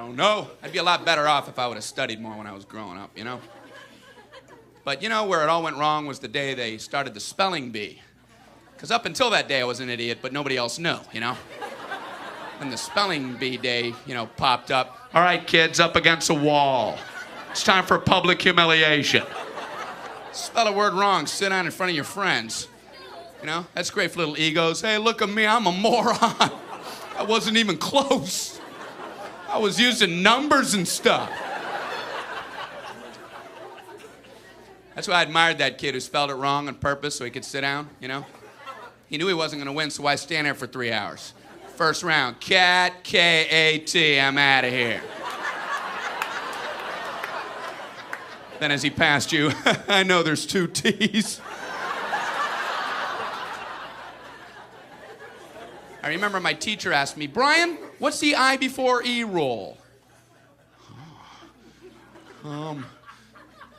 don't know. I'd be a lot better off if I would have studied more when I was growing up, you know? But you know where it all went wrong was the day they started the spelling bee. Because up until that day, I was an idiot, but nobody else knew, you know? And the spelling bee day, you know, popped up. All right, kids, up against a wall. It's time for public humiliation. Spell a word wrong, sit down in front of your friends. You know, that's great for little egos. Hey, look at me, I'm a moron. I wasn't even close. I was using numbers and stuff. That's why I admired that kid who spelled it wrong on purpose so he could sit down, you know? He knew he wasn't gonna win, so why stand there for 3 hours? First round, cat, K-A-T, I'm out of here. Then as he passed you, I know there's 2 T's. I remember my teacher asked me, Brian, what's the I before E rule?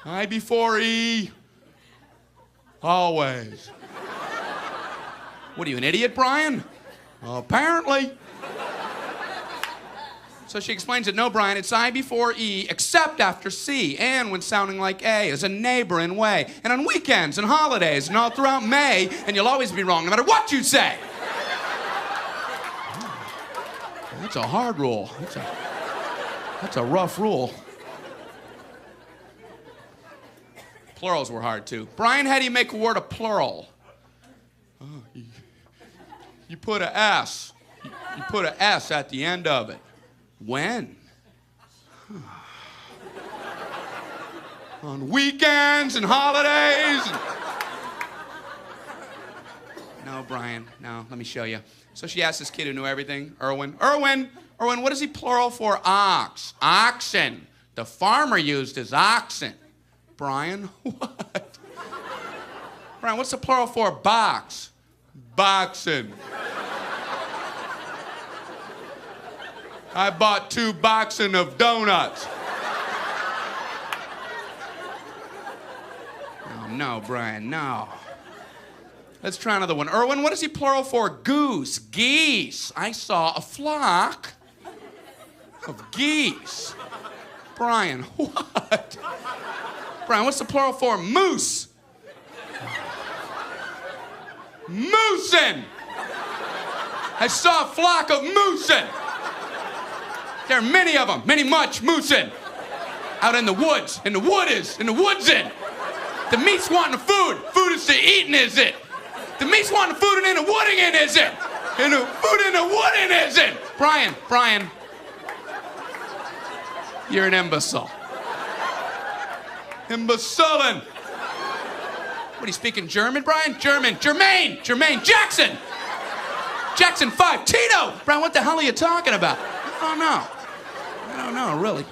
I before E, always. What are you, an idiot, Brian? Apparently. So she explains it, no, Brian, it's I before E, except after C, and when sounding like A, as a neighboring way, and on weekends and holidays, and all throughout May, and you'll always be wrong, no matter what you say. That's a hard rule. That's a rough rule. Plurals were hard, too. Brian, how do you make a word a plural? You put a S. You put a S at the end of it. When? On weekends and holidays. No, Brian, no, let me show you. So she asked this kid who knew everything, Erwin, what is he plural for ox? Oxen. The farmer used his oxen. Brian, what? Brian, what's the plural for box? Boxen. I bought 2 boxen of donuts. No, Brian, no. Let's try another one. Erwin, what is he plural for? Goose. Geese. I saw a flock of geese. Brian, what? Brian, what's the plural for? Moose. Moosin. I saw a flock of moosin. There are many of them, much moosin. Out in the woods, in the woodsin. The meat's wanting the food. Food is to eating, is it? The meat's wanting the food and in the wooding in, is it? And the food in the wooding, is it? Brian. You're an imbecile. Imbecilin'. What, are you speaking German, Brian? Germaine, Jackson 5, Tito. Brian, what the hell are you talking about? I don't know, really.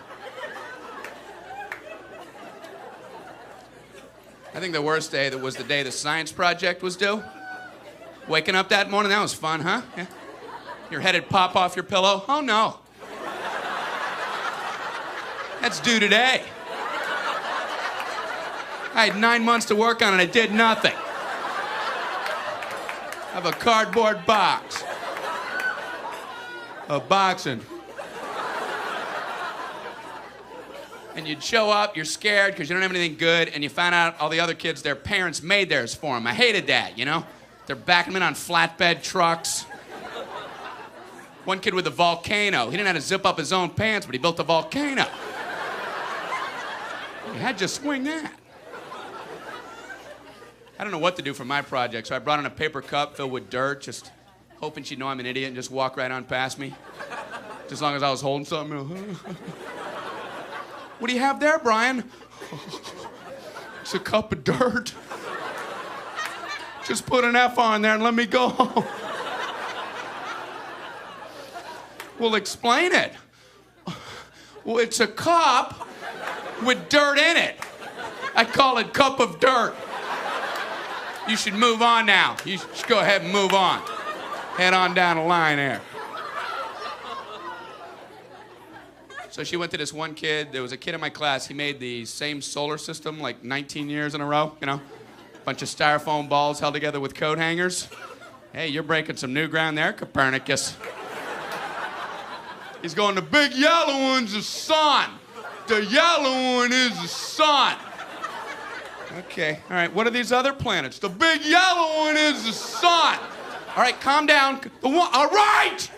I think the worst day was the day the science project was due. Waking up that morning, that was fun, huh? Yeah. Your head would pop off your pillow. Oh, no. That's due today. I had 9 months to work on it. I did nothing. I have a cardboard box. A boxing. And you'd show up, you're scared because you don't have anything good, and you find out all the other kids, their parents made theirs for them. I hated that, you know? They're backing them in on flatbed trucks. One kid with a volcano. He didn't have to zip up his own pants, but he built a volcano. You had to swing that. I don't know what to do for my project, so I brought in a paper cup filled with dirt, just hoping she'd know I'm an idiot and just walk right on past me. Just as long as I was holding something. You know. What do you have there, Brian? It's a cup of dirt. Just put an F on there and let me go. Well, explain it. Well, it's a cup with dirt in it. I call it cup of dirt. You should move on now. You should go ahead and move on. Head on down the line there. So she went to this one kid. There was a kid in my class. He made the same solar system like 19 years in a row, you know? Bunch of styrofoam balls held together with coat hangers. Hey, you're breaking some new ground there, Copernicus. He's going, the big yellow one's the sun. The yellow one is the sun. Okay, all right, what are these other planets? The big yellow one is the sun. All right, calm down. All right!